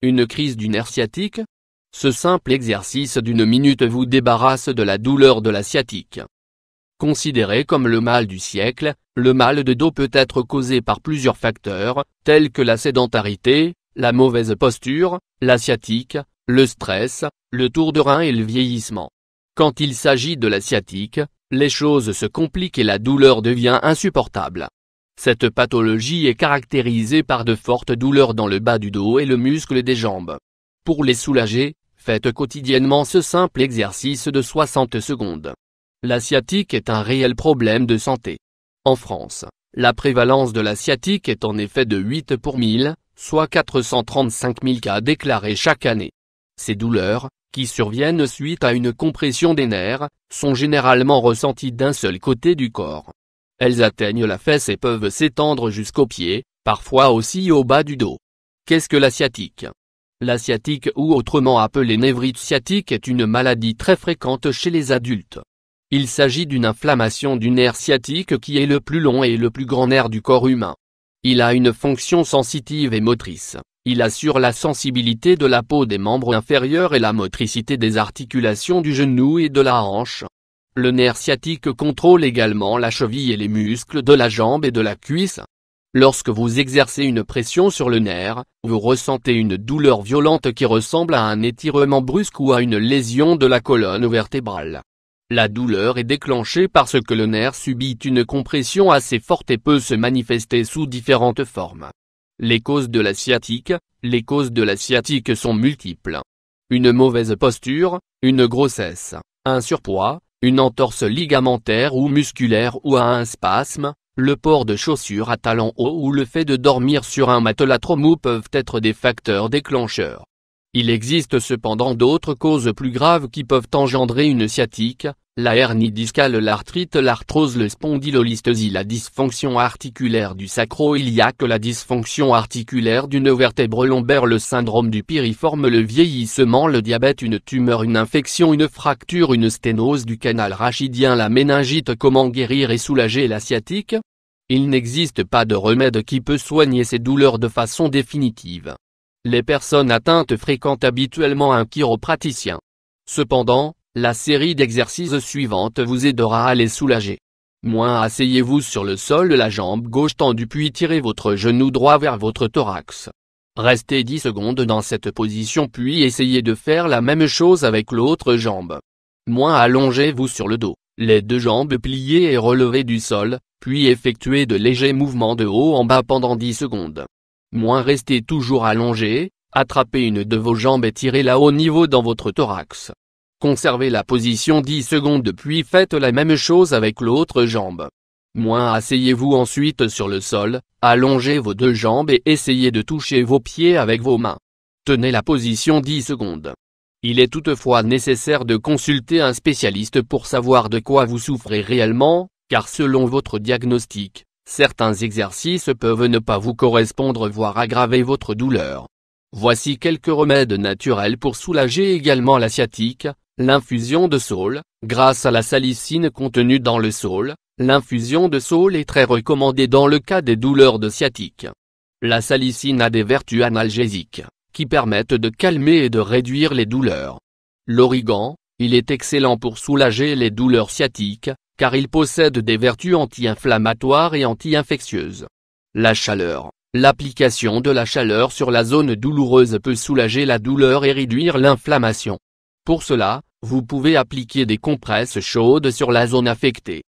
Une crise du nerf sciatique? Ce simple exercice d'une minute vous débarrasse de la douleur de la sciatique. Considéré comme le mal du siècle, le mal de dos peut être causé par plusieurs facteurs, tels que la sédentarité, la mauvaise posture, la sciatique, le stress, le tour de rein et le vieillissement. Quand il s'agit de la sciatique, les choses se compliquent et la douleur devient insupportable. Cette pathologie est caractérisée par de fortes douleurs dans le bas du dos et le muscle des jambes. Pour les soulager, faites quotidiennement ce simple exercice de 60 secondes. La sciatique est un réel problème de santé. En France, la prévalence de la sciatique est en effet de 8 pour 1000, soit 435 000 cas déclarés chaque année. Ces douleurs, qui surviennent suite à une compression des nerfs, sont généralement ressenties d'un seul côté du corps. Elles atteignent la fesse et peuvent s'étendre jusqu'aux pieds, parfois aussi au bas du dos. Qu'est-ce que la sciatique? La sciatique, ou autrement appelée névrite sciatique, est une maladie très fréquente chez les adultes. Il s'agit d'une inflammation du nerf sciatique qui est le plus long et le plus grand nerf du corps humain. Il a une fonction sensitive et motrice. Il assure la sensibilité de la peau des membres inférieurs et la motricité des articulations du genou et de la hanche. Le nerf sciatique contrôle également la cheville et les muscles de la jambe et de la cuisse. Lorsque vous exercez une pression sur le nerf, vous ressentez une douleur violente qui ressemble à un étirement brusque ou à une lésion de la colonne vertébrale. La douleur est déclenchée parce que le nerf subit une compression assez forte et peut se manifester sous différentes formes. Les causes de la sciatique? Les causes de la sciatique sont multiples. Une mauvaise posture, une grossesse, un surpoids, une entorse ligamentaire ou musculaire ou un spasme, le port de chaussures à talons hauts ou le fait de dormir sur un matelas trop mou peuvent être des facteurs déclencheurs. Il existe cependant d'autres causes plus graves qui peuvent engendrer une sciatique: la hernie discale, l'arthrite, l'arthrose, le spondylolisthésie, la dysfonction articulaire du sacro-iliaque, la dysfonction articulaire d'une vertèbre lombaire, le syndrome du piriforme, le vieillissement, le diabète, une tumeur, une infection, une fracture, une sténose du canal rachidien, la méningite. Comment guérir et soulager la sciatique? Il n'existe pas de remède qui peut soigner ces douleurs de façon définitive. Les personnes atteintes fréquentent habituellement un chiropraticien. Cependant, la série d'exercices suivantes vous aidera à les soulager. Asseyez-vous sur le sol, la jambe gauche tendue, puis tirez votre genou droit vers votre thorax. Restez 10 secondes dans cette position puis essayez de faire la même chose avec l'autre jambe. Allongez-vous sur le dos, les deux jambes pliées et relevées du sol, puis effectuez de légers mouvements de haut en bas pendant 10 secondes. Restez toujours allongé, attrapez une de vos jambes et tirez-la au niveau dans votre thorax. Conservez la position 10 secondes puis faites la même chose avec l'autre jambe. Asseyez-vous ensuite sur le sol, allongez vos deux jambes et essayez de toucher vos pieds avec vos mains. Tenez la position 10 secondes. Il est toutefois nécessaire de consulter un spécialiste pour savoir de quoi vous souffrez réellement, car selon votre diagnostic, certains exercices peuvent ne pas vous correspondre voire aggraver votre douleur. Voici quelques remèdes naturels pour soulager également la sciatique. L'infusion de saule, grâce à la salicine contenue dans le saule, l'infusion de saule est très recommandée dans le cas des douleurs de sciatique. La salicine a des vertus analgésiques, qui permettent de calmer et de réduire les douleurs. L'origan, il est excellent pour soulager les douleurs sciatiques, car il possède des vertus anti-inflammatoires et anti-infectieuses. La chaleur, l'application de la chaleur sur la zone douloureuse peut soulager la douleur et réduire l'inflammation. Pour cela, vous pouvez appliquer des compresses chaudes sur la zone affectée.